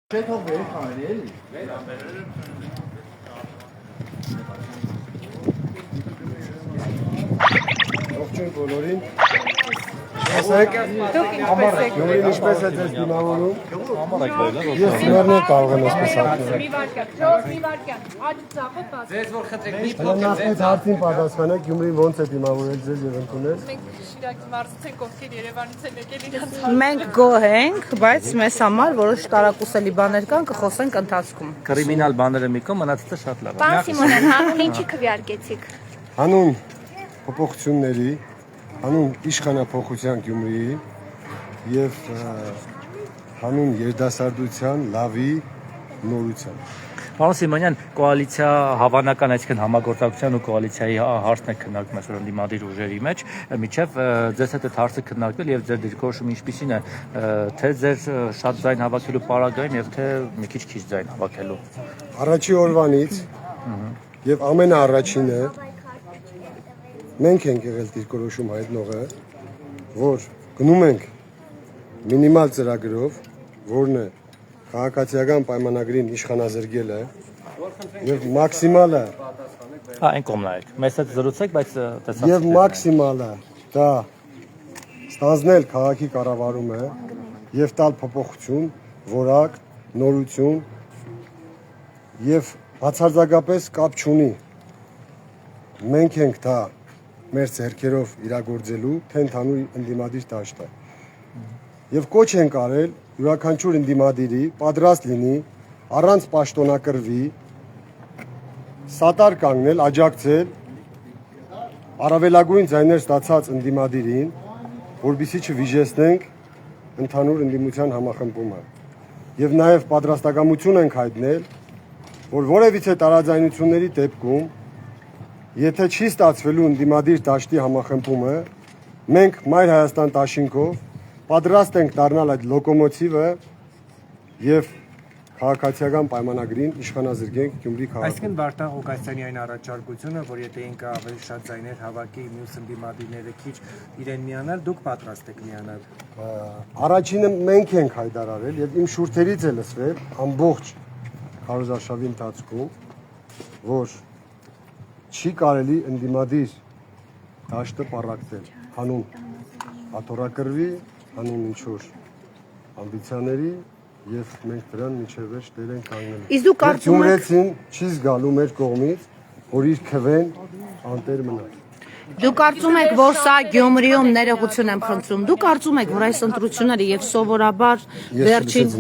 Չէ թող վեր քայլի էլի։ Ողջույն բոլորին։ Ինչպե՞ս եք։ Գյումրին ինչպե՞ս է ձեզ դիմավորում։ Ես մերներ կարող եմ այսպես ասել։ Մի վարքյան, աջ ծախոտ բաց։ Ձեզ որ խնդրեք մի Նախնից հարցին պատասխանեք, Գյումրին ոնց է դիմավորել ձեզ եւ ընդունել։ Մենք Շիրակի մարզից ենք, ովքեր Երևանից են եկել իրենց։ Մենք գոհ ենք, բայց մեզ համար որոշ տարակուսելի բաներ կան, կխոսենք ընթացքում։ Կրիմինալ բաները մի կողմ, մնացածը շատ լավ է։ Պարոն Սիմոնյան, հանուն ինչի քվեարկեցիք։ Հանուն փոփոխությունների, հանուն իշխանափոխության Գյումրիի եւ հանուն երդասարտության, լավի, նորության։ Պարոն Սիմոնյան, կոալիցիա հավանական, այսինքն համագործակցության ու կոալիցիայի հարցն է քննարկվում այսօր ընդդիմադիր ուժերի մեջ, միջև ձեզ հետ այդ հարցը քննարկվել եւ ձեր դիրքորոշումը ինչպիսին է, թե ձեր շատ ձայն հավաքելու պարագայում եւ թե մի քիչ ձայն հավաքելու։ Առաջի օրվանից եւ ամենաառաջինը մենք ենք եղել դիրքորոշում հայտնողը, որ գնում ենք մինիմալ ծրագրով, որն է քաղաքացիական պայմանագրին իշխանազրկելը եւ մաքսիմալը Այն կողմ նայեք։ Մեզ հետ զրուցեք, բայց տեսած եւ մաքսիմալը դա ստանձնել քաղաքի կառավարումը եւ տալ փոփոխություն, որակ, նորություն եւ բացարձակապես կապ չունի մենք ենք դա մեր ձեռքերով իրագործելու թե ընդհանուր ընդդիմադիր դաշտը եւ կոչ ենք արել յուրաքանչյուր ընդդիմադիրի պատրաստ լինի առանց պաշտոնակրվի սատար կանգնել, աջակցել առավելագույն ձայներ ստացած ընդդիմադիրին, որպեսզի չվիժեցնենք ընդհանուր ընդդիմության համախմբումը եւ նաեւ պատրաստակամություն ենք հայտնել, որ որևիցե տարաձայնությունների դեպքում եթե չի ստացվելու ընդդիմադիր դաշտի համախմբումը, մենք Մայր Հայաստան դաշինքով պատրաստ ենք դառնալ այդ լոկոմոտիվը եւ քաղաքացիական պայմանագրին իշխանազրկենք Գյումրի քաղաքը։ Այսինքն Վարդան Ղուկասյանի այն առաջարկությունը, որ եթե ինքը ավելի շատ ձայներ հավաքի մյուս ընդդիմադիրները քիչ իրեն միանալ, դուք պատրաստ եք միանալ։ Առաջինը մենք ենք հայտարարել եւ իմ շուրթերից է լսվել ամբողջ քարոզարշավի ընթացքում, որ չի կարելի ընդդիմադիր դաշտը պառակտել հանուն աթոռակրվի, հանուն ինչ-որ ամբիցիաների եւ մենք դրան միջև վերջ դեր ենք կանգնելու։ Իսկ դուք կարծում եք Գյումրեցին չի զգալու մեր կողմից, որ իր քվեն անտեր մնա։ Դուք կարծում եք, որ սա Գյումրիում ներողություն եմ խնդրում։ Դուք կարծում եք, որ այս ընտրությունները եւ սովորաբար վերջին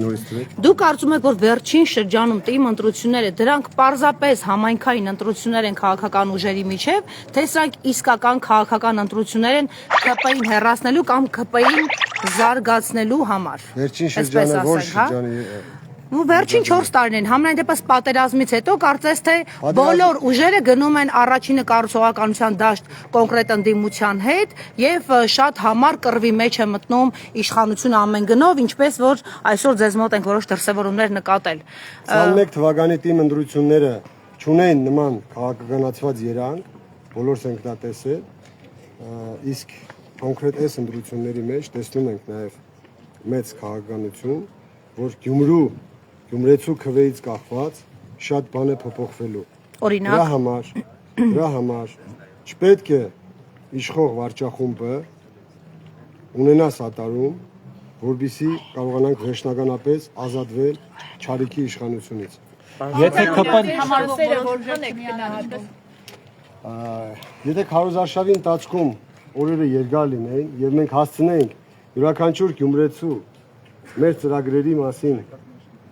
Դուք կարծում եք, որ վերջին շրջանում տիմ ընտրությունները դրանք պարզապես համայնքային ընտրություններ են քաղաքական ուժերի միջև, թե սրանք իսկական քաղաքական ընտրություններ են ԿՊ-ին հեռացնելու կամ ԿՊ-ին զարգացնելու համար։ Վերջին շրջանը որ շրջանի Ու վերջին 4 տարիներին համենայն դեպս պատերազմից հետո կարծես թե բոլոր ուժերը գնում են առաջինը կառուցողականության դաշտ կոնկրետ ընդդիմության հետ եւ շատ համառ կռվի մեջ է մտնում իշխանությունը ամեն գնով, ինչպես որ այսօր ձեզ մոտ ենք որոշ դրսևորումներ նկատել։ 21 թվականի տիմ ընտրությունները չունեն նման քաղաքականացված երանգ, բոլորս ենք դա տեսել, իսկ կոնկրետ այս ընտրությունների մեջ տեսնում ենք նաեւ մեծ քաղաքականություն, որ Գյումրեցու քվեից կախված շատ բան է փոփոխվելու։ Օրինակ Դրա համար չպետք է իշխող վարչախումբը ունենա սատարում, որպեսզի կարողանանք վերջնականապես ազատվել չարիքի իշխանությունից։ Եթե ԿՊ-ն Համարները որքան եք գնահատում։ Եթե քարոզարշավի ընթացքում օրերը երկար լինեին եւ մենք հասցնեինք յուրաքանչյուր գյումրեցու մեր ծրագրերի մասին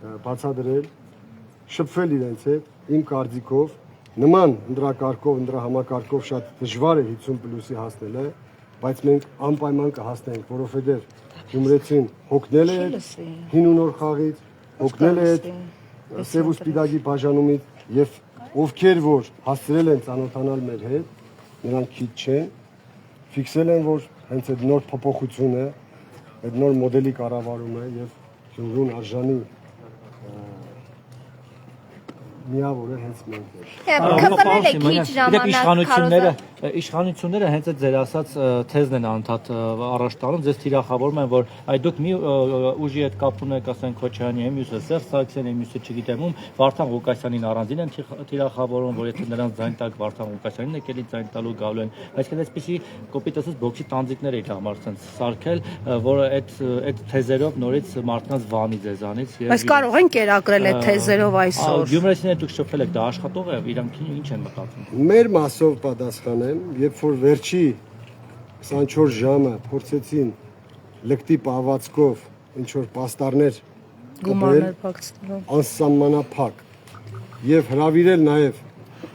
բացադրել, շփվել իրենց հետ, իմ կարծիքով նման ընդրակարգով, ընդրահամակարգով շատ դժվար է 50+-ի հասնելը, բայց մենք անպայման կհասնենք, որովհետեւ գյումրեցին հոգնել է հին ու նոր խաղից, հոգնել է սև ու սպիտակի բաժանումից եւ ովքեր որ հասցրել են ծանոթանալ մեր հետ, նրանք քիչ չեն, ֆիքսել են, որ հենց այդ նոր փոփոխությունը, այդ նոր մոդելի կառավարումը եւ Գյումրուն արժանի միավորը հենց մենք ենք։ Քվրել եք քիչ ժամանակ իշխանությունները հենց այդ ձեր ասած թեզն են անդադ առաջ տանում, ձեզ թիրախավորում են, որ այ դուք մի ուժի հետ կապ ունեք, ասենք Քոչարյանի, մյուսը Սերժ Սարգսյանի, մյուսը չգիտեմ ում, Վարդան Ղուկասյանին առանձին են թիրախավորում, որ եթե նրանց ձայն տակ Վարդան Ղուկասյանին եկել է ձայն տալու գալու են, այսինքն այսպեսի կոպիտ ասած բոքսի տանձիկներ եք համար ցած սարքել, որ այդ թեզերով նորից մարդկանց վանի ձեզանից եւ Բայց կարող են կերակրել այդ թեզերով այսօր։ Գյումրեցիները դուք շփվել եք, դա աշխատող է, իրանք ինչ են մտածում։ Մեր մասով պատասխանեմ, երբ որ վերջի 24 ժամը փորձեցին լկտի պահվածքով ինչ որ պաստառներ Գումարներ փակցնելով։ անսահմանափակ եւ հրավիրել նաեւ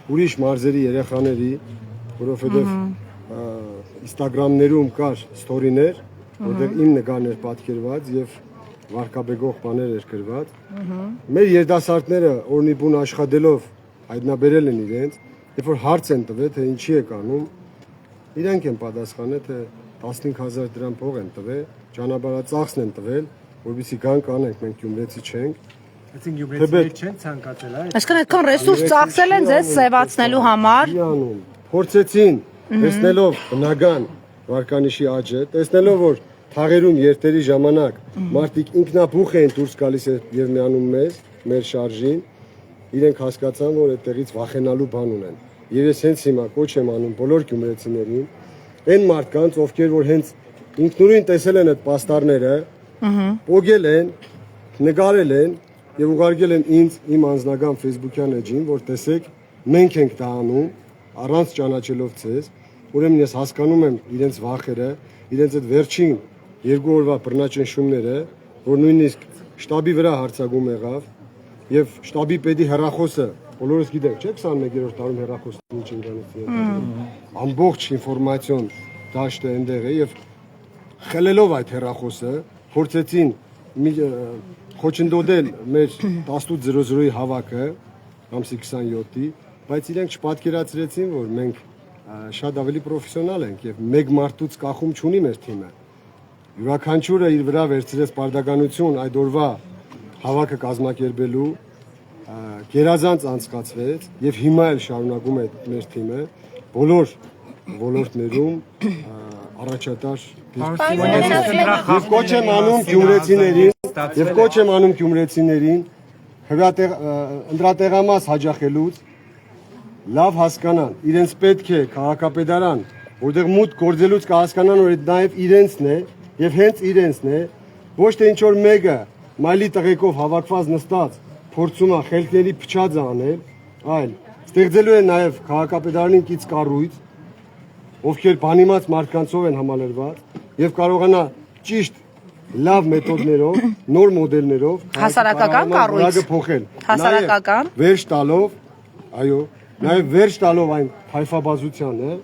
ուրիշ մարզերի երեխաների, որովհետեւ Instagram-ներում կար ստորիներ, որտեղ իմ նկարներ պատկերված եւ վարկաբեկող բաներ էր գրված։ Մեր երիտասարդները օրնիբուն աշխատելով հայտնաբերել են իրենց, երբ որ հարց են տվել, թե ինչի է անում, իրանք են պատասխանել, թե 15000 դրամ փող են տվել, ճանապարհածախսն են տվել, որովհետեւ կան կանենք, մենք գյումրեցի չենք։ Այսինքն գյումրեցիները չեն ցանկացել, այ։ Այսինքն այդքան ռեսուրս ծախսել են ձեզ սևացնելու համար։ Փորձեցին, տեսնելով բնական վարկանիշի աճը, տեսնելով որ թաղերում երթերի ժամանակ մարդիկ ինքնաբուխ են դուրս գալիս եւ միանում մեր շարժին, իրենք հասկացան, որ այդտեղից վախենալու բան ունեն։ Եվ ես հենց հիմա կոչ եմ անում բոլոր գյումրեցիներին, այն մարդկանց, ովքեր որ հենց ինքնուրույն տեսել են այդ պաստառները, պոգել են, նկարել են եւ ուղարկել են ինձ իմ անձնական Facebook-յան էջին, որ տեսեք, մենք ենք դա անում, առանց ճանաչելով ցեզ, ուրեմն ես հասկանում եմ իրենց վախերը, իրենց այդ վերջին 2 օրվա բռնաճնշումները, որ նույնիսկ շտաբի վրա հարձակում եղավ եւ շտաբի պետի հեռախոսը, բոլորս գիտենք, չէ՞, 21-րդ տարում հեռախոսը ինչ է իրանից եկել։ Ամբողջ ինֆորմացիոն դաշտը այնտեղ է եւ խելելով այդ հեռախոսը փորձեցին խոչընդոտել մեր 18:00-ի հավաքը, ամսի 27-ի, բայց իրենք չպատկերացրեցին, որ մենք շատ ավելի պրոֆեսիոնալ ենք եւ մեկ մարդուց կախում չունի մեր թիմը։ Յուրաքանչյուրը իր վրա վերցրեց պարտականություն այդ օրվա հավաքը կազմակերպելու, գերազանց անցկացվեց եւ հիմա էլ շարունակում է մեր թիմը բոլոր ոլորտներում առաջատար եւ կոչ եմ անում գյումրեցիներին ընտրատեղամաս հաջախելուց լավ հասկանան, իրենց պետք է քաղաքապետարան, որտեղ մուտք գործելուց կհասկանան, որ դա նաև իրենցն է եւ հենց իրենցն է, ոչ թե ինչ որ մեկը մայլի տղեկով հավաքված նստած փորձում է խելքների փչածը անել, այլ ստեղծելու է նաև քաղաքապետարանին կից կառույց, ովքեր բանիմաց մարդկանցով են համալրված եւ կարողանա ճիշտ լավ մեթոդներով, նոր մոդելներով Հասարակական կառույց փոխել։ Հասարակական Վերջ տալով, այո, նաև վերջ տալով այն փայփաբազությանը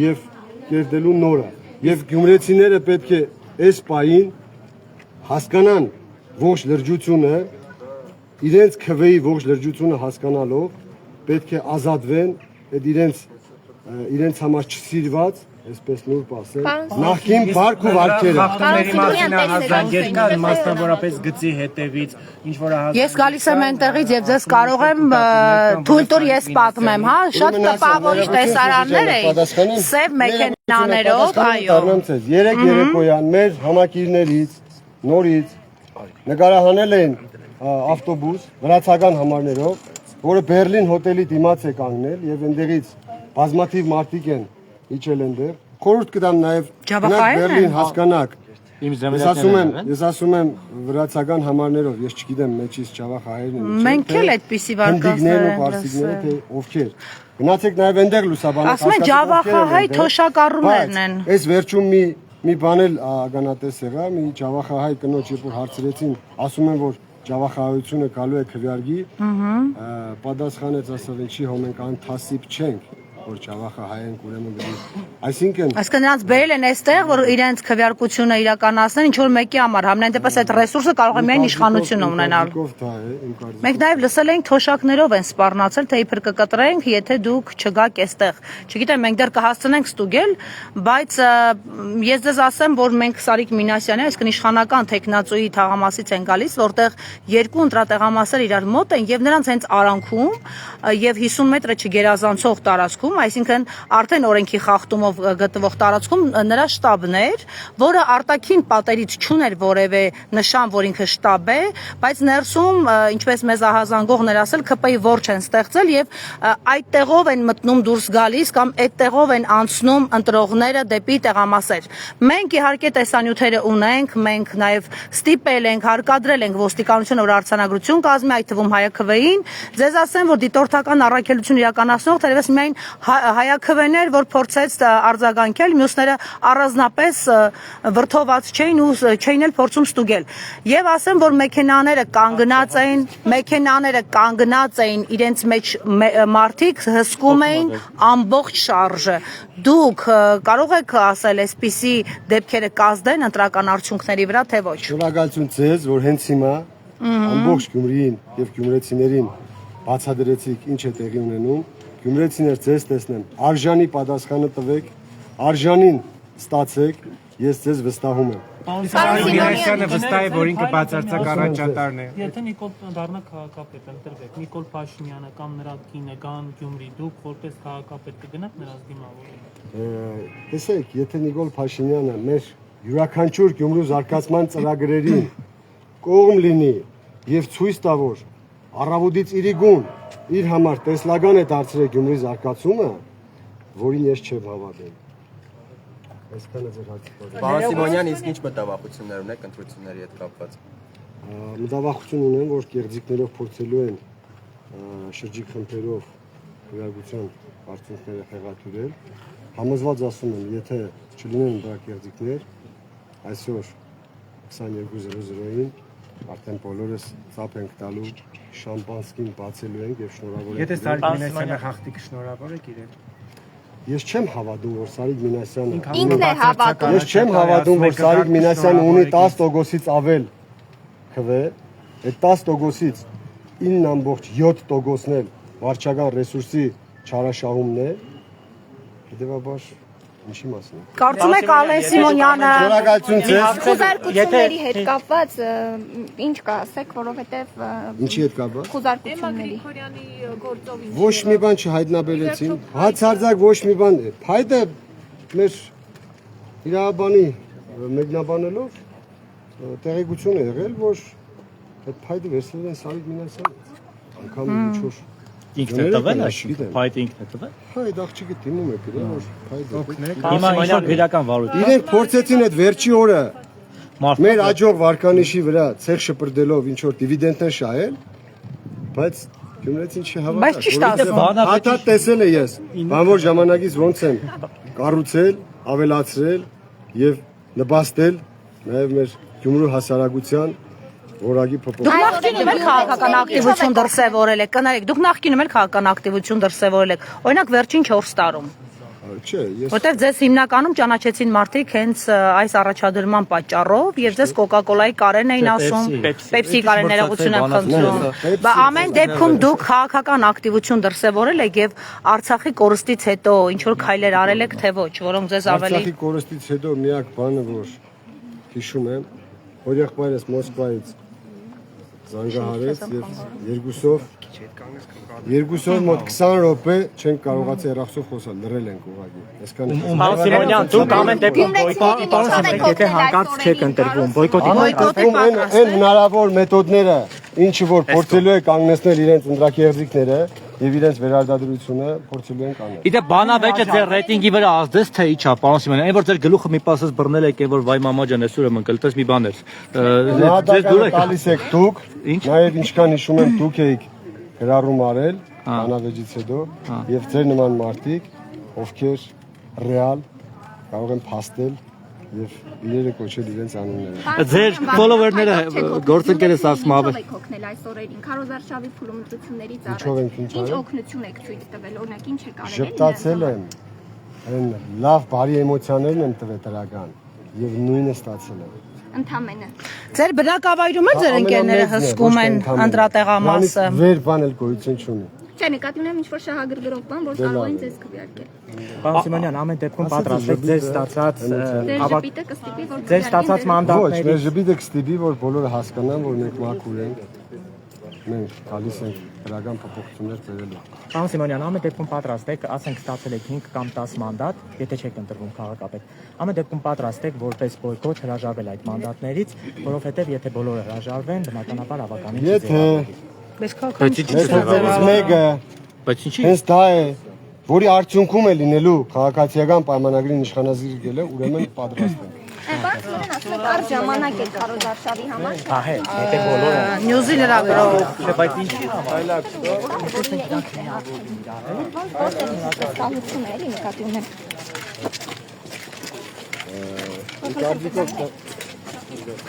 եւ կերտելու նորը։ Եվ գյումրեցիները պետք է այս պահին հասկանան ողջ լրջությունը, իրենց քվեի ողջ լրջությունը հասկանալով պետք է ազատվեն այդ իրենց համար չսիրված, այսպես նուրբ ասել, նախքին բարք ու վարքերը։ Խախտումների մասին ահազանգեր կան, մասնավորապես գծի հետևից, ինչ որ Ես գալիս եմ այնտեղից եւ ձեզ կարող եմ թույլ տուր ես պատմեմ, հա, շատ տպավորիչ տեսարաններ էին, սև մեքենաներով, այո։ Երեք երեկոյան մեր համակիրներից նորից նկարահանել են ավտոբուս վրացական համարներով, որը Բերլին հոթելի դիմաց է կանգնել եւ այնտեղից բազմաթիվ մարդիկ են իջել այնտեղ։ Խորհուրդ կտամ նաև Բերլին հասկանաք։ Ես ասում եմ վրացական համարներով, ես չգիտեմ մեջից ճավախահայերն են։ Մենք էլ այդպիսի վարկածներ ենք լսել, թե ովքեր։ Գնացեք նաև այնտեղ լուսաբանեք։ Ասում են ճավախահայ թոշակառուներն են։ Այս վերջում մի բան էլ ականատես եղա, մի ճավախահայ կնոջ երբ որ հարցրեցին, ասում են որ ճավախահայությունը գալու է քվեարկի, պատասխանեց ասավ ինչի հո մենք անթասիբ չենք։ որ Ջավախը հայ են ուրեմն բերի։ Այսինքն Այսինքն նրանց բերել են այստեղ, որ իրենց քվեարկությունը իրականացնեն, ինչ որ մեկի համար, համենայն դեպս այդ ռեսուրսը կարող է միայն իշխանությունը ունենալ։ Դա է իմ կարծիքով։ Մենք նաև լսել ենք թոշակներով են սպառնացել, թե իբր կկտրենք, եթե դուք չգաք այստեղ։ Չգիտեմ, մենք դեռ կհասցնենք ստուգել, բայց ես ձեզ ասեմ, որ մենք Սարիկ Մինասյանի, այսինքն իշխանական տեխնացուի թաղամասից են գալիս, որտեղ երկու ընտրատեղամասեր իրար մոտ են եւ նրանց հենց արանքում եւ 50 մետրը չգերազանցող տարածքում, այսինքն արդեն օրենքի խախտումով գտնվող տարածքում նրա շտաբն էր, որը արտաքին պատերից չուներ որևէ նշան, որ ինքը շտաբ է, բայց ներսում, ինչպես մեզ ահազանգողներ ասել, ԿՊ-ի որջ են ստեղծել եւ այդ տեղով են մտնում դուրս գալիս կամ այդ տեղով են անցնում ընտրողները դեպի տեղամասեր։ Մենք իհարկե տեսանյութերը ունենք, մենք նաեւ ստիպել ենք, հարկադրել ենք ոստիկանությունը, որ արձանագրություն կազմի, այդ թվում հայաքվեին։ Ձեզ ասեմ, որ դիտորդական առաքելություն իրականացնող թերևս միայն հայաքվեներ, որ փորձեց արձագանքել, մյուսները առանձնապես վրթոված չէին ու չէին էլ փորձում ստուգել։ Եվ ասեմ, որ մեքենաները կանգնած էին իրենց մեջ մարդիկ հսկում էին ամբողջ շարժը։ Դուք կարող եք ասել, այսպիսի դեպքերը կազդեն ընտրական արդյունքների վրա, թե ոչ։ Շնորհակալություն ձեզ, որ հենց հիմա ամբողջ Գյումրիին եւ գյումրեցիներին բացադրեցիք ինչ է տեղի ունենում։ Գյումրեցիներ ձեզ տեսնեմ, արժանի պատասխանը տվեք, արժանին ստացեք, ես ձեզ վստահում եմ։ Սարուգինասյանը վստահ է, որ ինքը բացարձակ առաջատարն է։ Եթե Նիկոլ դառնա քաղաքապետ, ընտրվեք, Նիկոլ Փաշինյանը կամ նրա կինը գան Գյումրի, դուք որպես քաղաքապետ կգնաք նրանց դիմավորել։ Տեսեք, եթե Նիկոլ Փաշինյանը մեր յուրաքանչյուր Գյումրու զարգացման ծրագրերին կողմ լինի եւ ցույց տա, որ առավոտից իրիկուն իր համար տեսլական է դարձրել Գյումրի զարգացումը, որին ես չեմ հավատում։ Այսքանը ձեր հարցը։ Պարոն Սիմոնյան, իսկ ինչ մտավախություններ ունեք ընտրությունների հետ կապված։ Մտավախություն ունեմ, որ կեղծիքներով փորձելու են շրջիկ խմբերով քվեարկության արդյունքները խեղաթյուրել։ Համոզված ասում եմ, եթե չլինեն դրա կեղծիքներ, այսօր 22:00-ին արդեն բոլորս ծափ ենք տալու, շամպանսկին բացելու ենք եւ շնորհավոր ենք։ Եթե Սարիկ Մինասյանը հաղթի, կշնորհավոր եք իրեն։ Ես չեմ հավատում, որ Սարիկ Մինասյանը Ինքն է հավատում։ Ես չեմ հավատում, որ Սարիկ Մինասյանը ունի 10%-ից ավել քվե, այդ 10%-ից 9.7%-ն էլ վարչական ռեսուրսի չարաշահումն է։ Հետևաբար ինչի մասին է։ Կարծում եք Ալեն Սիմոնյանը Շնորհակալություն ձեզ։ Խուզարկությունների հետ կապված ինչ կասեք, որովհետև Ինչի հետ կապված։ խուզարկությունների Գրիգորյանի գործով Ոչ մի բան չհայտնաբերեցին։ Հացարձակ ոչ մի բան։ Փայտը մեր իրավաբանի մեկնաբանելով տեղեկություն է եղել, որ այդ փայտը վերցրել են Սարիկ Մինասյանից։ Անկամ ինչ որ Ինքն է տվել, այսինքն փայտը ինքն է տվել։ Հա, այդ աղջիկը դիմում է գրել, որ փայտը։ Հիմա ինչ-որ գրական վարույթ։ Իրենք փորձեցին այդ վերջի օրը մեր աջող վարկանիշի վրա ցեղ շպրդելով ինչ որ դիվիդենտներ շահել, բայց Գյումրեցին չհավատաց։ Բայց ճիշտ ասում։ Հաթա տեսել է ես, բանվոր ժամանակից ոնց են կառուցել, ավելացրել եւ նպաստել նաեւ մեր Գյումրու հասարակության որակի փոփոխ։ Դուք նախկինում էլ քաղաքական ակտիվություն դրսևորել եք, կներեք, դուք նախկինում էլ քաղաքական ակտիվություն դրսևորել եք, օրինակ վերջին 4 տարում։ Չէ, ես Որտեվ ձեզ հիմնականում ճանաչեցին մարդիկ հենց այս առաջադրման պատճառով եւ ձեզ Coca-Cola-ի կարեն էին ասում, Pepsi կարեն ներողություն եմ խնդրում։ Բա ամեն դեպքում դուք քաղաքական ակտիվություն դրսևորել եք եւ Արցախի կորստից հետո ինչ որ քայլեր արել եք, թե ոչ, որոնք ձեզ ավելի Արցախի կորստից հետո միակ բանը, որ հիշում եմ, որ եղբայրս Մոսկվայից զանգահարեց եւ երկուսով մոտ 20 րոպե չենք կարողացել հեռախոսով խոսալ, լռել ենք ուղղակի։ Այսքան Պարոն Սիմոնյան, դուք ամեն դեպքում եթե հանկարծ չեք ընտրվում, բոյկոտի այն հնարավոր մեթոդները, ինչը որ փորձելու է կանգնեցնել իրենց ընտրակերձիկները եւ իրենց վերարտադրությունը փորձելու են կանել։ Իդե բանավեճը ձեր ռեյտինգի վրա ազդեց թե իչա, պարոն Սիմոնյան, այն որ ձեր գլուխը մի պասս բռնել եք, որ վայ մամա ջան, այսօր եմ ընկել, տես մի բան էր։ Ձեզ դուր եք տալիս եք դուք, նաեւ ինչքան հիշում եմ դուք եք գրառում արել բանավեճից հետո եւ ձեր նման մարդիկ, ովքեր ռեալ կարող են փաստել եւ իրերը կոչել իրենց անունները։ Ձեր follower-ները գործընկերս ասում Ինչով եք օգնել այս օրերին քարոզարշավի փուլումտրություններից Ինչով ենք ինչ Ինչ արել։ օգնություն եք ցույց տվել, օրինակ ինչ եք արել։ Ժպտացել եմ, այն լավ բարի էմոցիաներն եմ տվել դրական եւ նույնը ստացել եմ։ Ընդամենը։ Ձեր բնակավայրում է ձեր ընկերները հսկում են ընտրատեղամասը։ Վեր բան էլ գոյություն չունի։ Չէ, նկատի ունեմ ինչ-որ շահագրգռող բան, որ կարող են ձեզ քվեարկել։ Պարոն Սիմոնյան, ամեն դեպքում պատրաստեք ձեր ստացած Ձեր ժպիտը կստիպի, որ ձեր ստացած Ոչ, մանդատների մեր ժպիտը կստիպի, որ բոլորը հասկանան, որ մենք մաքուր ենք։ Մենք գալիս ենք դրական փոփոխություններ բերելու։ Պարոն Սիմոնյան, ամեն դեպքում պատրաստեք, ասենք ստացել եք 5 կամ 10 մանդատ, եթե չեք ընտրվում քաղաքապետ։ Ամեն դեպքում պատրաստեք որպես բոյկոտ հրաժարվել այդ մանդատներից, որովհետև եթե բոլորը հրաժարվեն, բնականաբար ավականին Եթե Բայց մեծերից մեկը Բայց ինչի։ հենց դա է, որի արդյունքում է լինելու քաղաքացիական պայմանագրին իշխանազրկելը, ուրեմն պատրաստ ենք։ Բայց ուրեմն ասում եք առ ժամանակ է քարոզարշավի համար։ Ահե, եթե բոլորը Նյուզի լրագրող։ Չէ, բայց ինչի համար։ Ստահություն է, էլի նկատի ունեմ։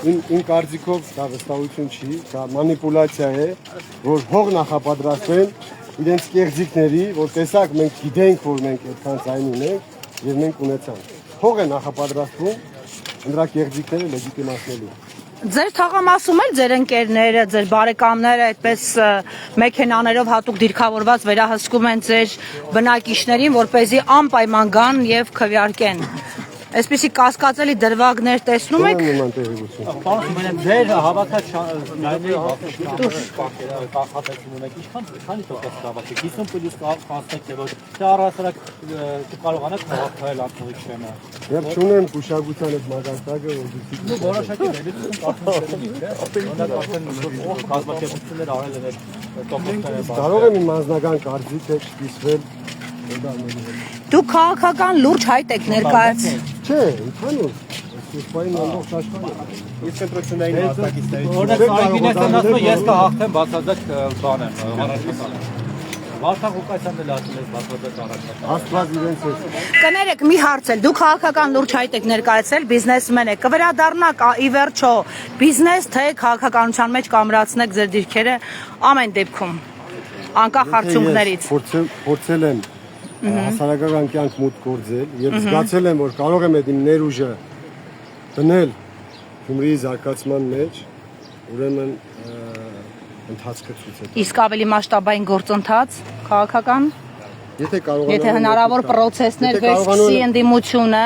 Իմ կարծիքով դա վստահություն չի, դա մանիպուլյացիա է, որ հող նախապատրաստեն իրենց կեղծիքների, որ տեսակ մենք գիտենք, որ մենք այդքան ձայն ունենք եւ մենք ունեցանք։ Հող է նախապատրաստվում նրա կեղծիքները լեգիտիմացնելու։ Ձեր թաղամասում էլ ձեր ընկերները, ձեր բարեկամները այդպես մեքենաներով հատուկ դիրքավորված վերահսկում են ձեր բնակիչներին, որ เป զի անպայման գան եւ քվեարկեն։ Այսպիսի կասկածելի դրվագներ տեսնում եք։ Նման տեղեկություն։ Պարոն Սիմոնյան, ձեր հավաքած շայների կանխատեսում ունեք, քանի տոկոս հավաքեք, 50+ կանխեք, թե որ դա առասարակ կկարողանաք հավաքել ակտիվիստները։ Եվ չունեմ գուշակության այդ մակարդակը, որ Որոշակի վերլուծություն կազմակերպություններ արել են այդ տոկոսները։ կարող եմ իմ անձնական կարծիքը սկսվել Դուք քաղաքական լուրջ հայտ եք ներկայացել։ Չէ, ընդհանուր այս պայն ամբողջ աշխարհը։ Իսկ ընտրությունների մասնակիցներից Օրինակ Սարգսյանն ասում է ես կհաղթեմ բացարձակ բան եմ առաջնական։ Վարդան Ղուկասյանն էլ ասում է բացարձակ առաջնական։ Աստված իրենց է։ Կներեք մի հարց էլ, դուք քաղաքական լուրջ հայտ եք ներկայացել, բիզնեսմեն եք, կվերադառնաք ի վերջո բիզնես թե քաղաքականության մեջ կամրացնեք ձեր դիրքերը ամեն դեպքում անկախ արդյունքներից։ Փորձել եմ հասարակական կյանք մուտք գործել եւ զգացել եմ, որ կարող եմ այդ իմ ներուժը դնել Գյումրիի զարգացման մեջ, ուրեմն ընթացքը ցույց է տալիս։ Իսկ ավելի մասշտաբային գործընթաց քաղաքական, Եթե կարողանամ եթե հնարավոր պրոցեսներ վերսկսի ընդդիմությունը,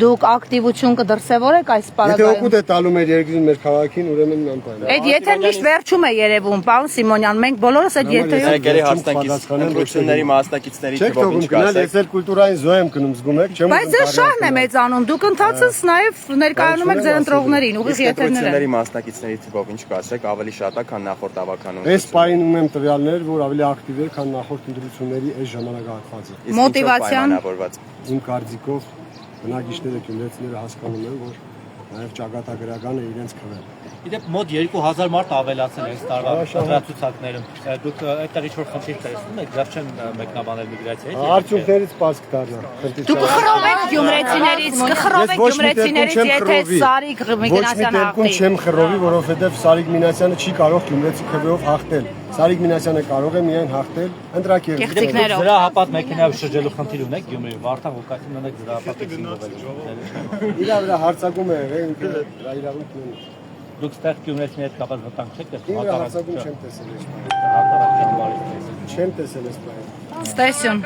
դուք ակտիվություն կդրսևորեք այս Եթե պարագայում։ օգուտ է տալու մեր երկրին, մեր քաղաքին, ուրեմն անպայման։ Այդ եթերն միշտ վերջում է երևում, պարոն Սիմոնյան, մենք բոլորս այդ եթերում Եկերի հաստակից ընտրությունների մասնակիցների Չեք թվով թողում ինչ գնալ, կասեք։ ես էլ կուլտուրային զոհ եմ գնում, զգում եք, չեմ Բայց ձեր շահն է մեծանում, դուք ընթացած նաև ներկայանում եք ձեր ընտրողներին, ուղիղ Իսկ եթերները։ ընտրությունների մասնակիցների թվով ինչ կասեք, ավելի շատ է, քան նախորդ ավականում։ Այս պահին ունեմ տվյալներ, որ ավելի ակտիվ է, քան նախորդ ընտրությունների այս ժամանակահատվածը։ Մոտիվացիան։ Իմ կարծիքով բնակիչները գյումրեցիները հասկանում են, որ նաև ճակատագրական է իրենց քվել։ Իդեպ մոտ 2000 մարդ ավելացել է այս տարվա ընտրացուցակներում։ Դուք այդտեղ ինչ-որ խնդիր տեսնում եք, դեռ չեն մեկնաբանել միգրացիայի։ Արդյունքներից պարզ կդառնա։ Դուք կխռովեք գյումրեցիներից, կխռովեք գյումրեցիներից, եթե Սարիկ Մինասյանը Ոչ մի դեպքում հաղթի։ չեմ խռովի, որովհետև Սարիկ Մինասյանը չի կարող գյումրեցի քվեով հաղթել։ Սարիկ Մինասյանը կարող է միայն հաղթել ընտրակերպ։ Կեղծիքներով։ Դրա հապատ մեքենայով շրջելու խնդիր ունեք Գյումրիում, Վարդան Ղուկասյանն ունեք դրա հապատից գնվել։ Իրա վրա հարցակում է եղել, ինքը դրա իրավունքն ունի։ Դուք ստեղ Գյումրեցիների հետ կապված վտանգ չեք տեսնում, Իրա հարցակում չեմ տեսել այս բանը։ հակառակ ճամբարից տեսել։ Չեմ տեսել այս բանը։ Ստեսյուն։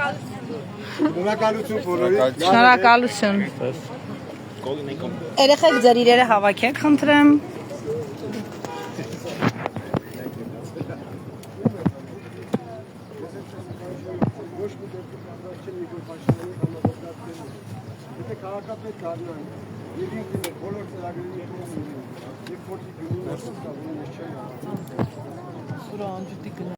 Շնորհակալություն բոլորին։ Շնորհակալություն։ Երեխեք ձեր իրերը հավաքեք, խնդրեմ։ Եթե քաղաքապետ դառնան, եւ ինքն բոլոր ծրագրերի կողմը, եւ փորձի գնալ, որ չեն։ Սուրա անջիտի